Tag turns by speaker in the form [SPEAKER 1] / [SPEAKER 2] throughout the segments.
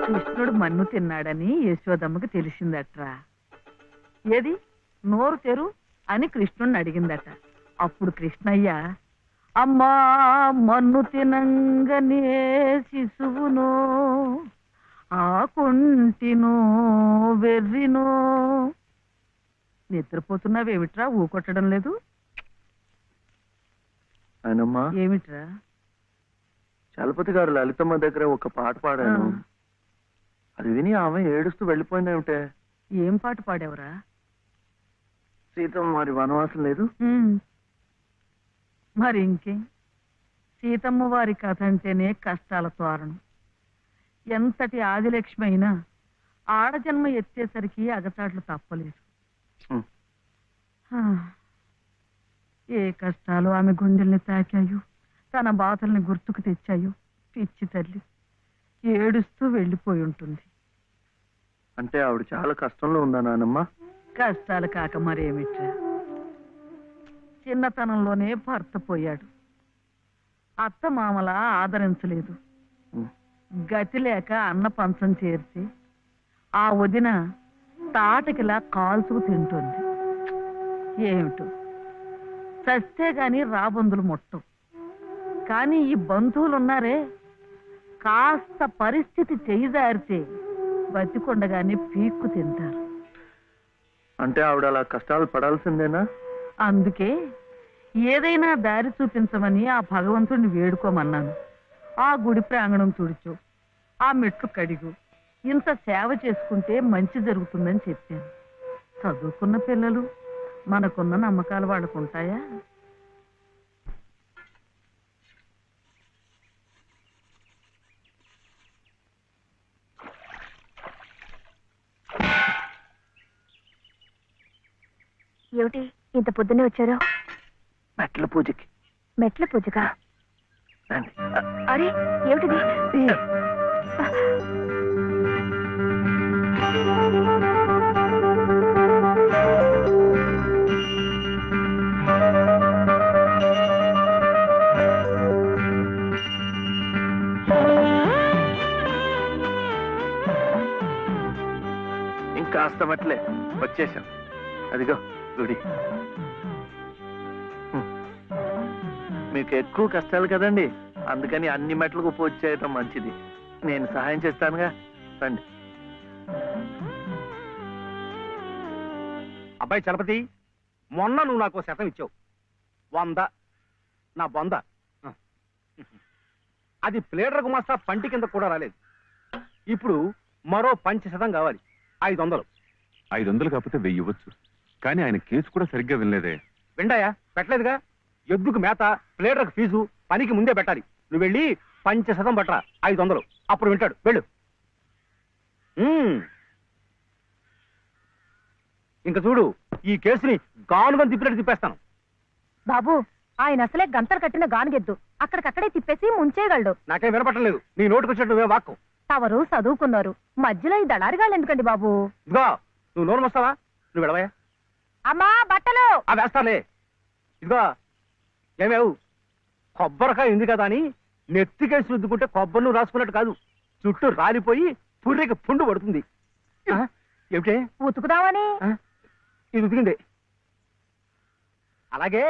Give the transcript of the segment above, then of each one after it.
[SPEAKER 1] కృష్ణుడు మన్ను తిన్నాడని యశోదమ్మకి తెలిసిందట్రా. ఏది నోరు తెరు అని కృష్ణుడిని అడిగిందట. అప్పుడు కృష్ణయ్య, అమ్మా మన్ను తినంగనే శిశువునో ఆకుంటినో వెర్రినో. నిద్రపోతున్నావేమిట్రా, ఊకొట్టడం లేదు?
[SPEAKER 2] ఆయనమ్మా,
[SPEAKER 1] ఏమిట్రా?
[SPEAKER 2] చలపతి గారు లలితమ్మ దగ్గర ఒక పాట పాడాను. అది విని ఆమె ఏడుస్తూ వెళ్ళిపోయిందేమిటే.
[SPEAKER 1] ఏం పాట పాడావురా?
[SPEAKER 2] సీతమ్మ మరి వనవాసం లేదు.
[SPEAKER 1] మరి ఇంకే, సీతమ్మ వారి కథ అంటేనే కష్టాల తోరణం. ఎంతటి ఆదిలక్ష్మి అయినా ఆడజన్మ ఎత్తేసరికి అగచాట్లు తప్పలేదు. ఏ కష్టాలు ఆమె గుండెల్ని తాకాయో, తన బాధల్ని గుర్తుకు తెచ్చాయో. పిచ్చి తల్లి ఏడుస్తూ వెళ్ళిపోయి ఉంటుంది.
[SPEAKER 2] అంటే ఆవిడ చాలా కష్టంలో ఉందా నానమ్మ?
[SPEAKER 1] కష్టాలు కాక మరేమిట్రా, చిన్నతనంలోనే భర్త పోయాడు. అత్త మామల ఆదరించలేదు. గతి లేక అన్న పంచం చేర్చి ఆ వదిన తాటకిలా కాల్చుకు తింటుంది. ఏమిటో చస్తే గాని రాబందులు ముట్టం. కానీ ఈ బంధువులున్నారే, కాస్త పరిస్థితి చేయిదారితే బతికొండగానే పీక్కు తింటారు.
[SPEAKER 2] అంటే ఆవిడ అలా కష్టాలు పడాల్సిందేనా?
[SPEAKER 1] అందుకే ఏదైనా దారి చూపించమని ఆ భగవంతుడిని వేడుకోమన్నాను. ఆ గుడి ప్రాంగణం తుడుచు, ఆ మెట్లు కడిగు, ఇంత సేవ చేసుకుంటే మంచి జరుగుతుందని చెప్పాను. చదువుకున్న పిల్లలు, మనకున్న నమ్మకాలు వాళ్ళకుంటాయా?
[SPEAKER 3] ఏమిటి ఇంత పొద్దున్నే వచ్చారు?
[SPEAKER 2] మెట్ల పూజకి.
[SPEAKER 3] మెట్ల పూజగా? అరే ఏమిటిది?
[SPEAKER 2] ఇంకాస్త మెట్లే, వచ్చేసాం. అదిగో గుడి. మీకు ఎక్కువ కష్టాలు కదండి, అందుకని అన్ని మెట్లకు పూజ చేయటం మంచిది. నేను సహాయం చేస్తానుగా, రండి.
[SPEAKER 4] అబ్బాయి చలపతి, మొన్న నువ్వు నాకు శతం ఇచ్చావు. 100 నా బొంద. అది ప్లేడర్ గుమాస్తా పంటి కింద కూడా రాలేదు. ఇప్పుడు మరో 500 కావాలి. 500.
[SPEAKER 5] 500 కాకపోతే 1000 ఇవ్వచ్చు. కానీ ఆయన కేసు కూడా సరిగ్గా వినలేదే.
[SPEAKER 4] విండాయా? పెట్టలేదుగా. ఎద్దుకు మేత, ప్లేడర్కు ఫీజు పనికి ముందే పెట్టాలి. నువ్వు వెళ్ళి 500 పట్టరా, 500. అప్పుడు వింటాడు. వెళ్ళు. ఇంకా చూడు, ఈ కేసుని గానుగా తిప్పినట్టు తిప్పేస్తాను.
[SPEAKER 3] బాబు, ఆయన అసలే గంతలు కట్టిన గానుగెద్దు, అక్కడికక్కడే తిప్పేసి ముంచేయగలడు.
[SPEAKER 4] నాకేం వినపట్టలేదు. నీ నోటుకొచ్చినట్టు నువ్వే వాక్కు.
[SPEAKER 3] తవరు చదువుకున్నారు, మధ్యలో ఈ దళారిగాళ్ళు ఎందుకండి బాబు?
[SPEAKER 4] ఇదిగో, నువ్వు నోరు వస్తావా? నువ్వు వెళ్ళవయ్యా.
[SPEAKER 3] అమ్మా బట్టలు
[SPEAKER 4] వేస్తాలే. ఇదిగో ఏమేవు, కొబ్బరికాయ ఉంది కదా అని నెత్తికేసి రుద్దుకుంటే కొబ్బరి నువ్వు రాసుకున్నట్టు కాదు, చుట్టూ రాలిపోయి పుర్రెకి పుండు పడుతుంది. ఏమిటే?
[SPEAKER 3] ఉతుకుదామని.
[SPEAKER 4] ఇది ఉతికింది. అలాగే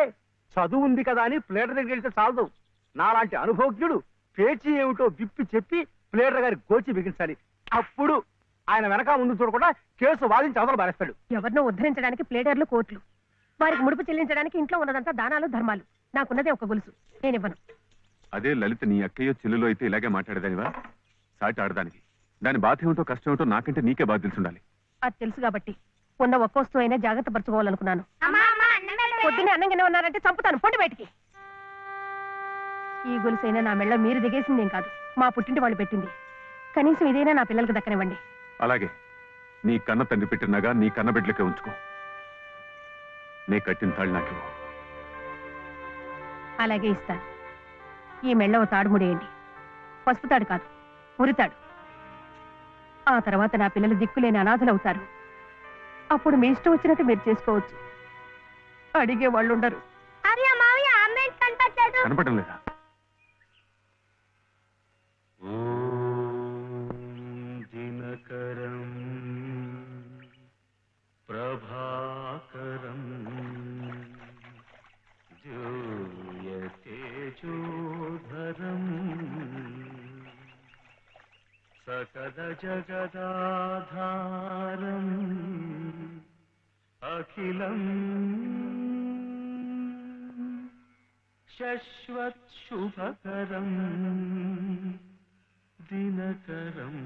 [SPEAKER 4] చదువు ఉంది కదా అని ప్లేటర్ దగ్గరికి వెళ్తే చాలదు. నాలాంటి అనుభవజ్ఞుడు పేచీ ఏమిటో విప్పి చెప్పి ప్లేటర్ గారి గోచి బిగించాలి. అప్పుడు ఆయన వెనక ముందు చూడకుండా కేసు వాదించి అవతల బారేస్తాడు.
[SPEAKER 3] ఎవరినో ఉద్ధరించడానికి ప్లేడర్లు, కోట్లు, వారికి ముడుపు చెల్లించడానికి ఇంట్లో ఉన్నదంతా దానాలు ధర్మాలు. నాకున్నదే ఒక గొలుసు, నేనివ్వను.
[SPEAKER 5] అదే లలిత నీ అక్కయ్యో చెల్లులో అయితే ఇలాగే మాట్లాడేదానివా? సాటి ఆడదానికి దాని బాధ ఏమిటో కష్టం ఏమిటో నాకంటే నీకే బాధ తెలుసుండాలి.
[SPEAKER 3] అది తెలుసు కాబట్టి ఉన్న ఒక్క వస్తువు అయినా జాగ్రత్త పరచుకోవాలనుకున్నాను. పొద్దున్నే అన్నంగానే ఉన్నారంటే చంపుతాను, పొండి బయటికి. ఈ గొలుసైనా నా మెళ్ళ మీరు దిగేసిందేం కాదు, మా పుట్టింటి వాళ్ళు పెట్టింది. కనీసం ఇదైనా నా పిల్లలకు దక్కనివ్వండి.
[SPEAKER 5] అలాగే నీ కన్న తండ్రి పెట్టినగా నీ కన్న బిడ్డలకే ఉంచుకో. నే కట్టిన తాళ్ళు నాకు.
[SPEAKER 3] అలాగే ఇస్తాను. ఈ మెళ్ళ ఓ తాడు ముడేయండి. పసుపు తాడు కాదు, ఉరితాడు. ఆ తర్వాత నా పిల్లలు దిక్కులేని అనాథలవుతారు. అప్పుడు మీ ఇష్టం వచ్చినట్టు మీరు చేసుకోవచ్చు. అడిగే వాళ్ళు ఉండరు.
[SPEAKER 5] కనపడడం లేదా?
[SPEAKER 2] సకల జగదాధారం అఖిలం శశ్వత్ శుభకరం దినకరం.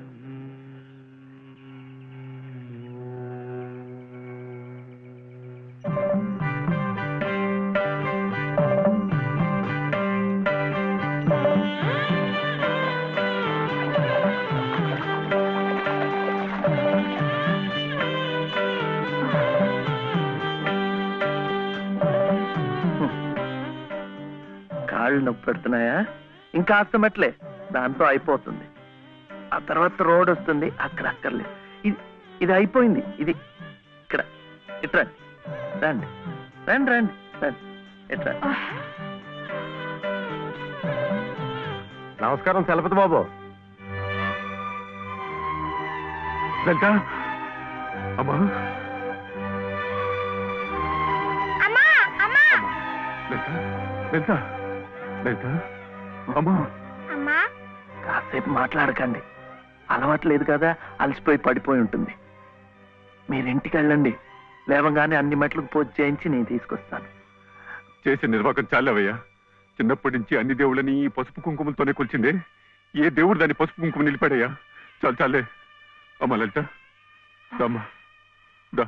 [SPEAKER 2] కాళ్ళు నొప్పి పెడుతున్నాయా? ఇంకా మెట్లే, దాంతో అయిపోతుంది. ఆ తర్వాత రోడ్ వస్తుంది, అక్కడ అక్కర్లేదు. ఇది అయిపోయింది. ఇది ఇక్కడ ఇట్రా, రండి రండి రండి రండి, ఇట్రా.
[SPEAKER 4] నమస్కారం చలపతి బాబు.
[SPEAKER 5] లలిత అమ్మా, లలిత లలిత లలిత అమ్మా.
[SPEAKER 2] కాసేపు మాట్లాడకండి, అలవాట్లేదు కదా, అలసిపోయి పడిపోయి ఉంటుంది. మీరింటికి వెళ్ళండి, లేవగానే అన్ని మెట్లకు పూజ చేయించి నేను తీసుకొస్తాను.
[SPEAKER 5] చేసే నిర్వాకం చాలవయ్యా. చిన్నప్పటి నుంచి అన్ని దేవుళ్ళని ఈ పసుపు కుంకుమలతోనే కొలిచిందే, ఏ దేవుడు దాన్ని పసుపు కుంకుమ నిలిపాడయ్యా? చాలు చాలే. అమ్మా లలిత దమ్మా దా.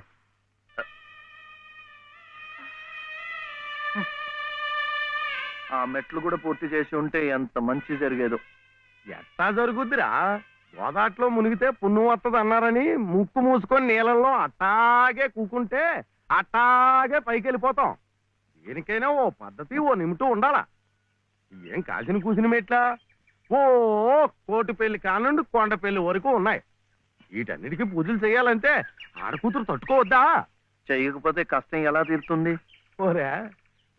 [SPEAKER 2] ఆ మెట్లు కూడా పూర్తి చేసి ఉంటే ఎంత మంచి జరిగేదో.
[SPEAKER 4] ఎట్టా జరుగుద్దిరా, గోదాట్లో మునిగితే పుణ్యం వస్తుంది అన్నారని ముక్కు మూసుకొని నీళ్ళల్లో అట్టాగే కూకుంటే అట్టాగే పైకి వెళ్ళిపోతాం. దేనికైనా ఓ పద్ధతి, ఓ నిమిటూ ఉండాలా. ఏం కాసిన కూసిన మెట్లా, ఓ కోటి పెళ్లి కానుండి కొండ పెళ్లి వరకు ఉన్నాయి. వీటన్నిటికీ పూజలు చేయాలంటే ఆడకూతురు తట్టుకోవద్దా?
[SPEAKER 2] చెయ్యకపోతే కష్టం ఎలా తీరుతుంది?
[SPEAKER 4] ఓరే,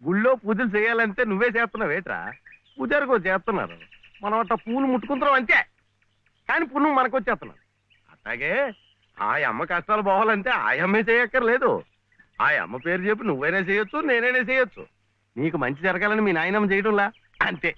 [SPEAKER 4] గుళ్ళో పూజలు చేయాలంటే నువ్వే చేస్తున్నావేట్రా? పూజారికో చేస్తున్నారు, మనం అట్ట పూలు ముట్టుకుంటున్నాం అంతే. కానీ పుణ్యం మనకు వచ్చేస్తున్నాడు. అట్లాగే ఆ అమ్మ కష్టాలు పోవాలంటే ఆ అమ్మే చేయక్కర్లేదు. ఆ అమ్మ పేరు చెప్పి నువ్వైనా చేయొచ్చు, నేనైనా చేయొచ్చు. నీకు మంచి జరగాలని మీ నాయనమ్మ చేయడంలా అంతే.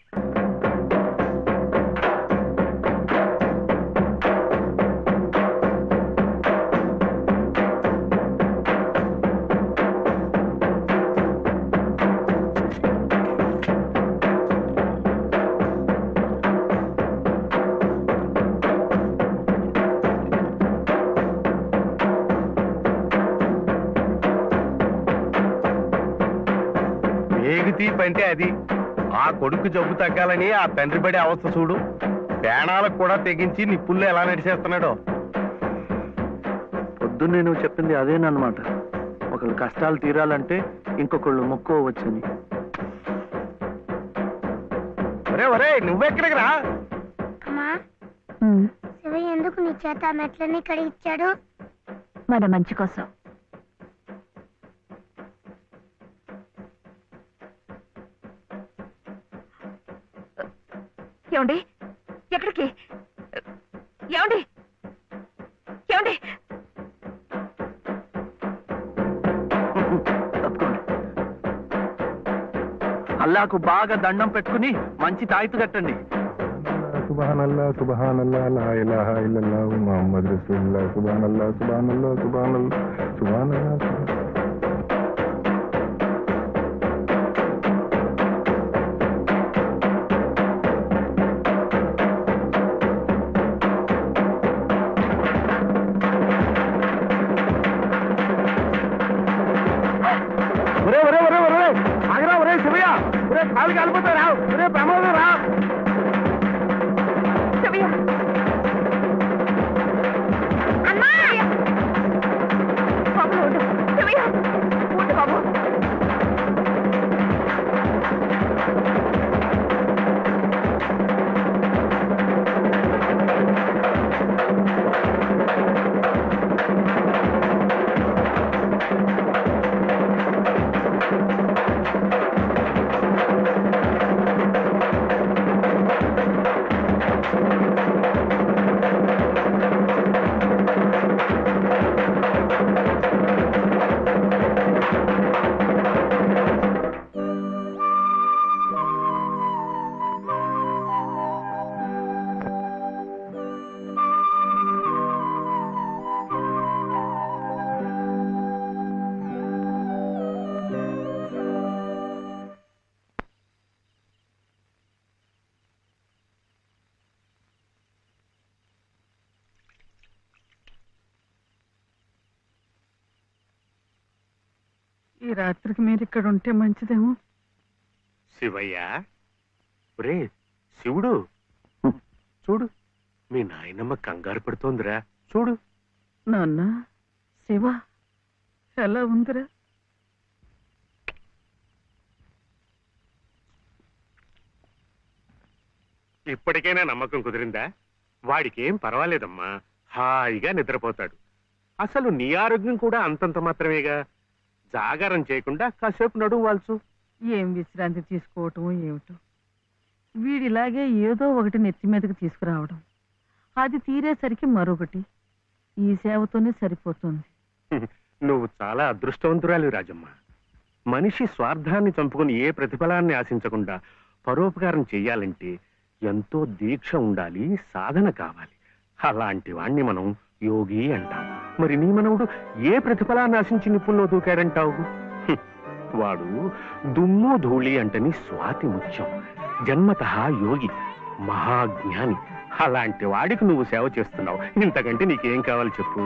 [SPEAKER 4] అంటే అది ఆ కొడుకు జబ్బు తగ్గాలని ఆ తండ్రి పడే అవస్థ చూడు. ప్రాణాలకు కూడా తెగించి నిప్పుల్లో ఎలా నడిచేస్తున్నాడో.
[SPEAKER 2] పొద్దున్నే నువ్వు చెప్పింది అదేనమాట. ఒకళ్ళు కష్టాలు తీరాలంటే ఇంకొకళ్ళు మొక్కోవచ్చని.
[SPEAKER 4] ఒరే ఒరే, నువ్వెక్కడికి రా.
[SPEAKER 6] అమ్మా, శివయ్య ఎందుకు నీ చేత మెట్లని కడిగిచ్చాడు?
[SPEAKER 3] మన మంచి కోసం. ఏమండి, ఎక్కడికి? ఏమండి ఏమండి?
[SPEAKER 2] అల్లాకు బాగా దండం పెట్టుకుని మంచి తాయితు కట్టండి.
[SPEAKER 7] సుబ్హానల్లాహ్ సుబ్హానల్లాహ్ లా ఇలాహా ఇల్లల్లాహు ముహమ్మద్ రసూలుల్లాహ్ సుబ్హానల్లాహ్ సుబ్హానల్లాహ్ సుబ్హానల్లాహ్ సుబ్హానల్లాహ్.
[SPEAKER 4] ఒరే ఒరే ఒరే ఒరే, ఆగరా ఒరే శివయ్య. ఒరే కాలు కాలిపోతారా? ఒరే ప్రమాదం రా.
[SPEAKER 1] రాత్రికి మీరు ఇక్కడ ఉంటే మంచిదేమో.
[SPEAKER 8] శివయ్య, ఒరే శివుడు, చూడు మీ నాయనమ్మ కంగారు పడుతోందిరా, చూడు.
[SPEAKER 1] నాన్న, శివ ఎలా ఉందిరా?
[SPEAKER 8] ఇప్పటికైనా నమ్మకం కుదిరిందా? వాడికేం పర్వాలేదమ్మా, హాయిగా నిద్రపోతాడు. అసలు నీ ఆరోగ్యం కూడా అంతంత మాత్రమేగా. జాగారం చేయకుండా కాసేపు నడుము వాల్చు.
[SPEAKER 1] ఏం విశ్రాంతి తీసుకోవటం ఏమిటో. వీడిలాగే ఏదో ఒకటి నెత్తి మీదకి తీసుకురావడం, అది తీరేసరికి మరొకటి. ఈ సేవతోనే సరిపోతుంది.
[SPEAKER 8] నువ్వు చాలా అదృష్టవంతురాలి రాజమ్మ. మనిషి స్వార్థాన్ని చంపుకుని ఏ ప్రతిఫలాన్ని ఆశించకుండా పరోపకారం చెయ్యాలంటే ఎంతో దీక్ష ఉండాలి, సాధన కావాలి. అలాంటి వాణ్ణి మనం యోగి అంటాం. మరి నీ మనవుడు ఏ ప్రతిఫలాన్ని ఆశించి నిప్పుల్లో దూకాడంటావు? వాడు దుమ్ము ధూళి అంటని స్వాతి ముత్యం, జన్మతః యోగి, మహాజ్ఞాని. అలాంటి వాడికి నువ్వు సేవ చేస్తున్నావు. ఇంతకంటే నీకేం కావాలి చెప్పు?